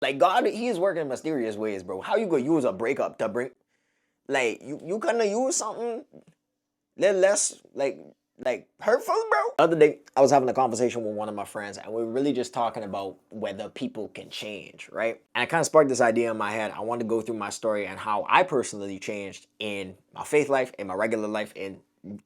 Like God, He is working in mysterious ways, bro. How you gonna use a breakup to bring like you gonna use something little less like hurtful, bro? The other day, I was having a conversation with one of my friends, and we were really just talking about whether people can change, right? And it kind of sparked this idea in my head. I wanted to go through my story and how I personally changed in my faith life, in my regular life, in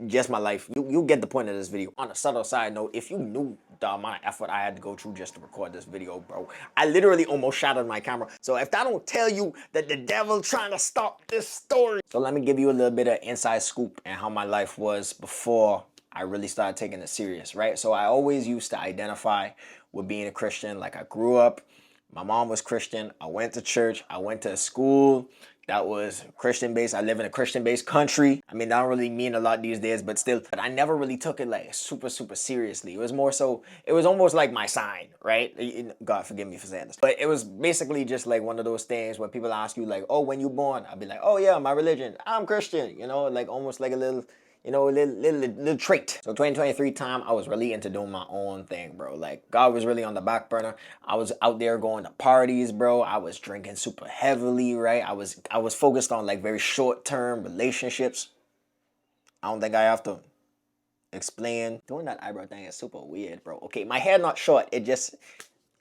just my life. You get the point of this video. On a subtle side note, if you knew the amount of effort I had to go through just to record this video, bro, I literally almost shattered my camera. So if that don't tell you that the devil trying to stop this story. So let me give you a little bit of inside scoop and how my life was before I really started taking it serious, right? So I always used to identify with being a Christian. Like I grew up, my mom was Christian. I went to church. I went to a school that was Christian based. I live in a Christian based country. I mean, that don't really mean a lot these days, but still, but I never really took it like super seriously. It was more so, it was almost like my sign, right? God forgive me for saying this, but it was basically just like one of those things when people ask you like, oh, when you born? I'd be like, oh yeah, my religion, I'm Christian, you know, like almost like a little, you know, a little trait. So 2023 time, I was really into doing my own thing, bro. Like God was really on the back burner. I was out there going to parties, bro. I was drinking super heavily, right? I was focused on like very short-term relationships. I don't think I have to explain. Doing that eyebrow thing is super weird, bro. Okay, my hair not short. It just,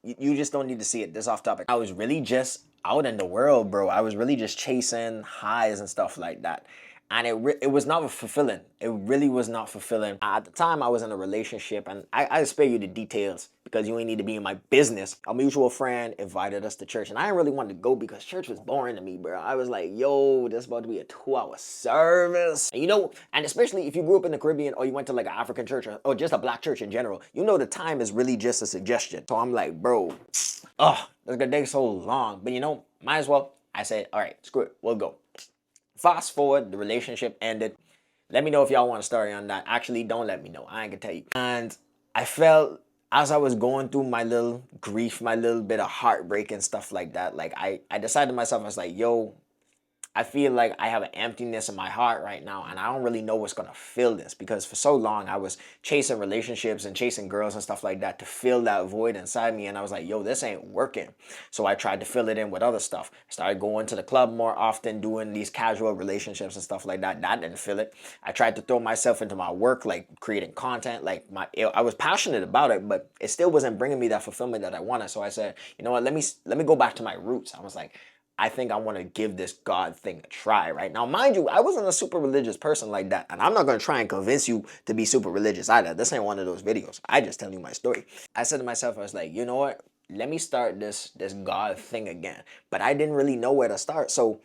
you just don't need to see it. This off topic. I was really just out in the world, bro. I was really just chasing highs and stuff like that. And it was not fulfilling. It really was not fulfilling. At the time, I was in a relationship, and I spare you the details because you ain't need to be in my business. A mutual friend invited us to church, and I didn't really want to go because church was boring to me, bro. I was like, yo, this is about to be a 2-hour service. And you know, and especially if you grew up in the Caribbean or you went to like an African church or just a black church in general, you know the time is really just a suggestion. So I'm like, bro, oh, that's gonna take so long. But you know, might as well. I said, all right, screw it, we'll go. Fast forward, the relationship ended. Let me know if y'all want a story on that. Actually, don't let me know. I ain't gonna tell you. And I felt as I was going through my little grief, my little bit of heartbreak and stuff like that, like I decided to myself, I was like, yo, I feel like I have an emptiness in my heart right now, and I don't really know what's gonna fill this because for so long I was chasing relationships and chasing girls and stuff like that to fill that void inside me, and I was like, yo, this ain't working. So I tried to fill it in with other stuff. I started going to the club more often, doing these casual relationships and stuff like that. That didn't fill it. I tried to throw myself into my work, like creating content, like I was passionate about it, but it still wasn't bringing me that fulfillment that I wanted. So I said, you know what, let me go back to my roots. I was like, I think I want to give this God thing a try, right? Now, mind you, I wasn't a super religious person like that, and I'm not going to try and convince you to be super religious either. This ain't one of those videos. I just tell you my story. I said to myself, I was like, you know what? Let me start this God thing again. But I didn't really know where to start. So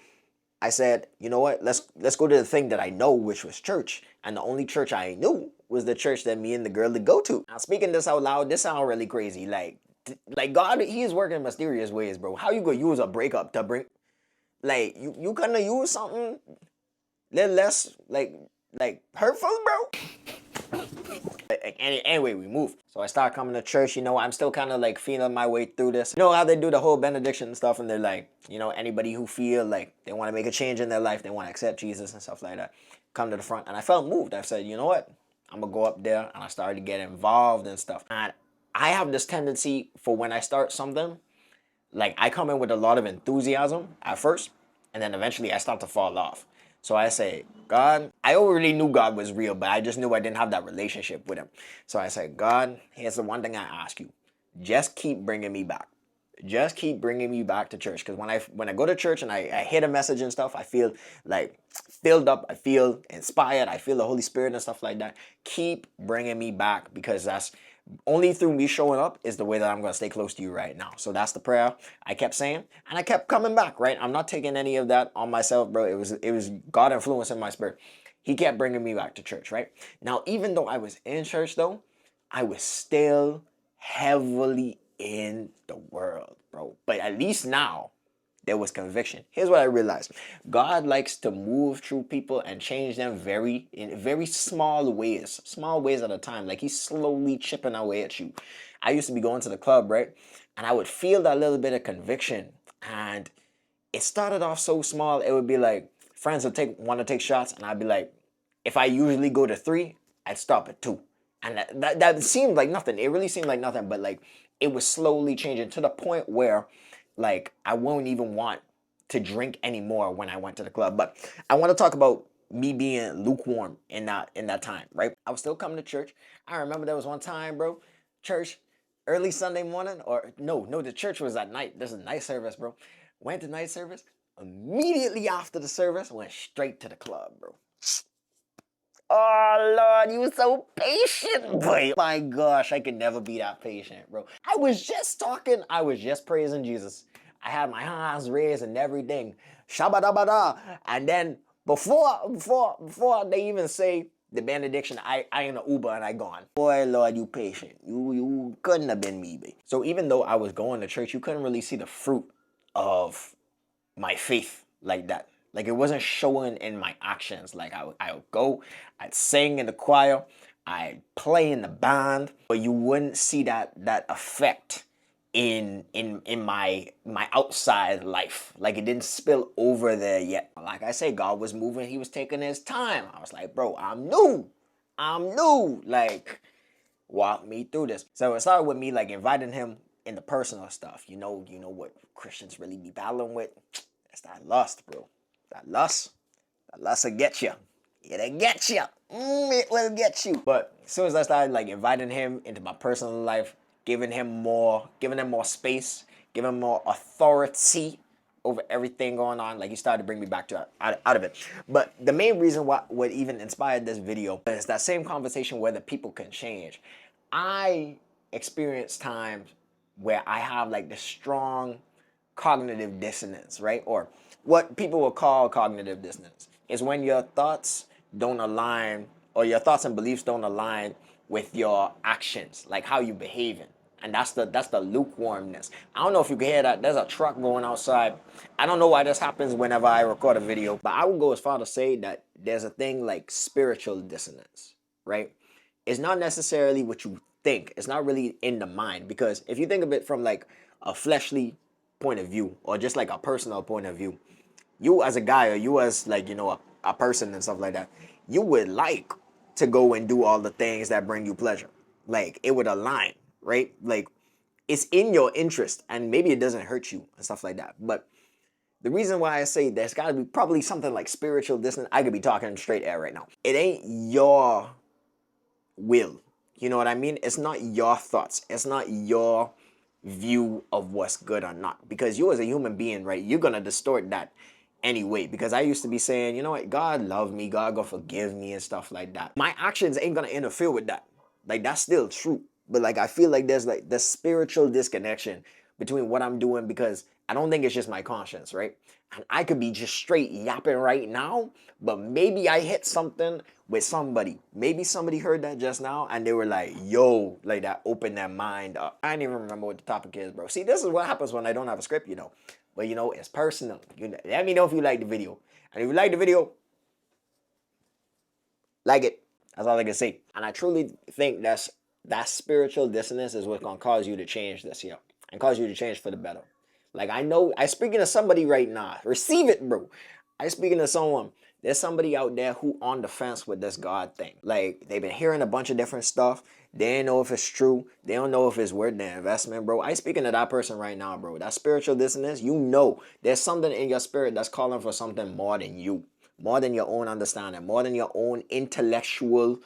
I said, you know what? Let's go to the thing that I know, which was church. And the only church I knew was the church that me and the girl would go to. Now, speaking this out loud, this sounds really crazy. Like God, He is working in mysterious ways, bro. How you gonna use a breakup to bring like you gonna use something little less like hurtful, bro? Anyway, we moved. So I started coming to church, you know, I'm still kind of like feeling my way through this. You know how they do the whole benediction and stuff, and they're like, you know, anybody who feel like they want to make a change in their life, they want to accept Jesus and stuff like that, come to the front. And I felt moved. I said, you know what? I'm gonna go up there, and I started to get involved and stuff. And I have this tendency for when I start something, like I come in with a lot of enthusiasm at first, and then eventually I start to fall off. So I say, God, I already knew God was real, but I just knew I didn't have that relationship with Him. So I said, God, here's the one thing I ask you: just keep bringing me back. Just keep bringing me back to church. Because when I go to church and I hear the message and stuff, I feel like filled up. I feel inspired. I feel the Holy Spirit and stuff like that. Keep bringing me back because that's only through me showing up is the way that I'm going to stay close to you right now. So that's the prayer I kept saying, and I kept coming back, right? I'm not taking any of that on myself, bro. It was God influencing my spirit. He kept bringing me back to church, right? Now, even though I was in church, though, I was still heavily in the world, bro. But at least now, there was conviction. Here's what I realized. God likes to move through people and change them in very small ways at a time. Like He's slowly chipping away at you. I used to be going to the club, right? And I would feel that little bit of conviction. And it started off so small. It would be like friends would want to take shots, and I'd be like, if I usually go to 3, I'd stop at 2. And that seemed like nothing. It really seemed like nothing, but like it was slowly changing to the point where like I won't even want to drink anymore when I went to the club. But I want to talk about me being lukewarm in that time, right? I was still coming to church. I remember there was one time, bro, church early Sunday morning, or no, the church was at night. There's a night service, bro. Went to night service. Immediately after the service, went straight to the club, bro. Oh Lord, you were so patient, boy. My gosh, I could never be that patient, bro. I was just talking, I was just praising Jesus. I had my hands raised and everything. Shabba-dabba-da. And then before they even say the benediction, I in an Uber and I gone. Boy, Lord, you patient. You couldn't have been me, babe. So even though I was going to church, you couldn't really see the fruit of my faith like that. Like it wasn't showing in my actions. Like I would go, I'd sing in the choir, I'd play in the band, but you wouldn't see that effect in my outside life. Like it didn't spill over there yet. Like I say, God was moving, he was taking his time. I was like, bro, I'm new. Like, walk me through this. So it started with me like inviting him in the personal stuff. You know what Christians really be battling with? It's that lust, bro. That lust will get you. It'll get you. It will get you. But as soon as I started like inviting him into my personal life, giving him more space, giving him more authority over everything going on, like he started to bring me back to out of it. But the main reason what even inspired this video is that same conversation where the people can change. I experience times where I have like this strong cognitive dissonance, right? Or what people will call cognitive dissonance is when your thoughts don't align, or your thoughts and beliefs don't align with your actions, like how you behaving. And that's the lukewarmness. I don't know if you can hear that. There's a truck going outside. I don't know why this happens whenever I record a video, but I would go as far to say that there's a thing like spiritual dissonance, right? It's not necessarily what you think. It's not really in the mind, because if you think of it from like a fleshly point of view, or just like a personal point of view, you as a guy, or you as like a person and stuff like that, you would like to go and do all the things that bring you pleasure. Like it would align, right? Like it's in your interest, and maybe it doesn't hurt you and stuff like that. But the reason why I say there's got to be probably something like spiritual dissonance, I could be talking straight air right now. It ain't your will. You know what I mean? It's not your thoughts. It's not your view of what's good or not. Because you as a human being, right, you're going to distort that anyway. Because I used to be saying, you know what, God love me, God gonna forgive me and stuff like that. My actions ain't gonna interfere with that. Like that's still true. But like I feel like there's like the spiritual disconnection between what I'm doing, because I don't think it's just my conscience, right? And I could be just straight yapping right now, but maybe I hit something with somebody. Maybe somebody heard that just now and they were like, yo, like that opened their mind up. I don't even remember what the topic is, bro. See, this is what happens when I don't have a script, you know. But you know, it's personal. Let me know if you like the video. And if you like the video, like it. That's all I can say. And I truly think that spiritual dissonance is what's gonna cause you to change this year. And cause you to change for the better. Like I know I speaking to somebody right now. Receive it, bro. I speaking to someone. There's somebody out there who on the fence with this God thing. Like they've been hearing a bunch of different stuff. They don't know if it's true. They don't know if it's worth the investment, bro. I speaking to that person right now, bro. That spiritual dissonance, you know, there's something in your spirit that's calling for something more than you, more than your own understanding, more than your own intellectual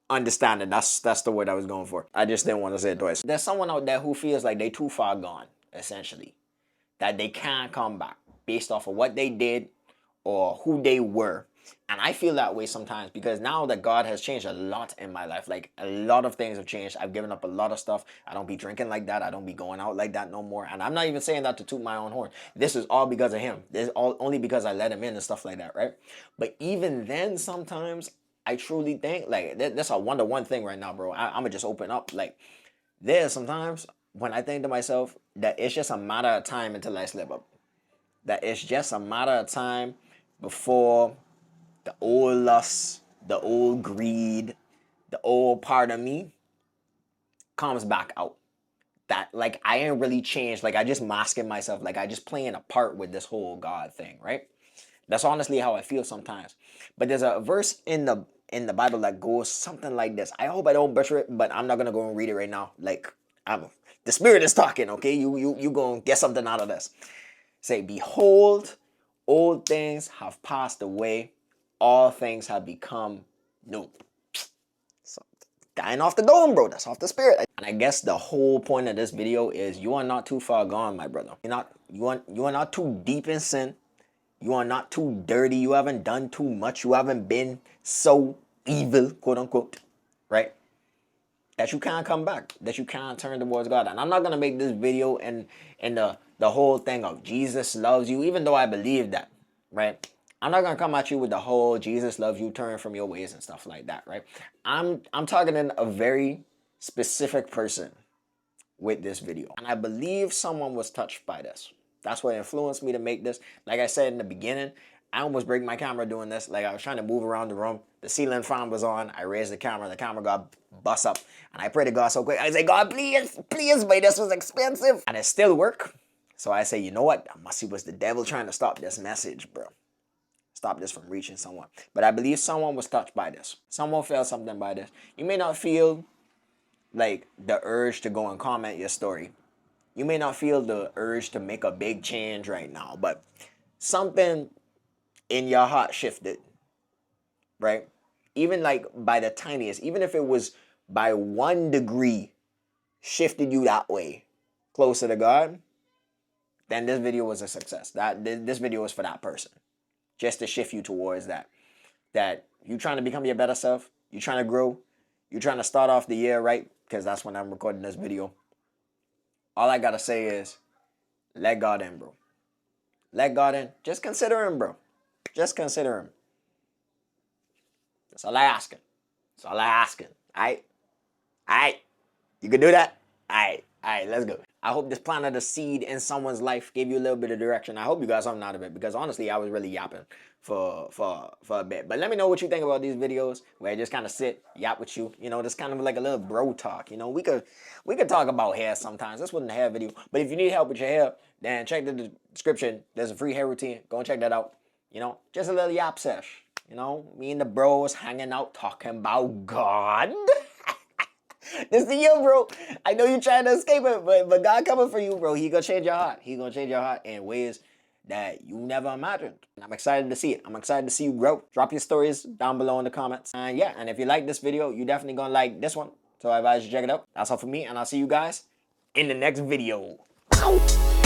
understanding. That's the word I was going for. I just didn't want to say it twice. There's someone out there who feels like they too far gone, essentially, that they can't come back based off of what they did or who they were. And I feel that way sometimes, because now that God has changed a lot in my life, like a lot of things have changed. I've given up a lot of stuff. I don't be drinking like that. I don't be going out like that no more. And I'm not even saying that to toot my own horn. This is all because of him. This is all only because I let him in and stuff like that, right? But even then, sometimes I truly think like that's a one-to-one thing right now, bro. I'm gonna just open up. Like there's sometimes when I think to myself that it's just a matter of time until I slip up. That it's just a matter of time before the old lust, the old greed, the old part of me comes back out. That like I ain't really changed. Like I just masking myself. Like I just playing a part with this whole God thing, right? That's honestly how I feel sometimes. But there's a verse in the Bible that goes something like this. I hope I don't butcher it, but I'm not gonna go and read it right now. Like The Spirit is talking, okay? You gonna get something out of this. Say, behold, old things have passed away. All things have become new. So, dying off the dome, bro. That's off the Spirit. And I guess the whole point of this video is you are not too far gone, my brother. You are not too deep in sin. You are not too dirty. You haven't done too much. You haven't been so evil, quote unquote, right? That you can't come back. That you can't turn towards God. And I'm not gonna make this video and the whole thing of Jesus loves you, even though I believe that, right? I'm not gonna come at you with the whole Jesus loves you, turn from your ways and stuff like that, right? I'm targeting a very specific person with this video, and I believe someone was touched by this. That's what influenced me to make this. Like I said in the beginning, I almost break my camera doing this. Like I was trying to move around the room. The ceiling fan was on. I raised the camera got bust up. And I prayed to God so quick. I said, God, please, please, but this was expensive. And it still worked. So I say, you know what? That must was the devil trying to stop this message, bro. Stop this from reaching someone. But I believe someone was touched by this. Someone felt something by this. You may not feel like the urge to go and comment your story. You may not feel the urge to make a big change right now, but something in your heart shifted, right? Even like by the tiniest, even if it was by 1 degree, shifted you that way, closer to God, then this video was a success. This video was for that person, just to shift you towards that. That you trying to become your better self, you trying to grow, you trying to start off the year right, because that's when I'm recording this video. All I gotta say is, let God in, bro. Let God in. Just consider him, bro. Just consider him. That's all I asking. That's all I asking. Alright? Alright? You can do that? Alright. Alright, let's go. I hope this planted a seed in someone's life, gave you a little bit of direction. I hope you got something out of it, because honestly, I was really yapping for a bit. But let me know what you think about these videos where I just kind of sit, yap with you. You know, this kind of like a little bro talk. You know, we could talk about hair sometimes. This wasn't a hair video. But if you need help with your hair, then check the description. There's a free hair routine. Go and check that out. You know, just a little yap sesh. You know, me and the bros hanging out talking about God. This is you, bro. I know you're trying to escape it, but God coming for you, bro. He gonna change your heart. He gonna change your heart in ways that you never imagined. And I'm excited to see it. I'm excited to see you grow. Drop your stories down below in the comments. And yeah, and if you like this video, you definitely gonna like this one. So I advise you check it out. That's all for me, and I'll see you guys in the next video. Ow!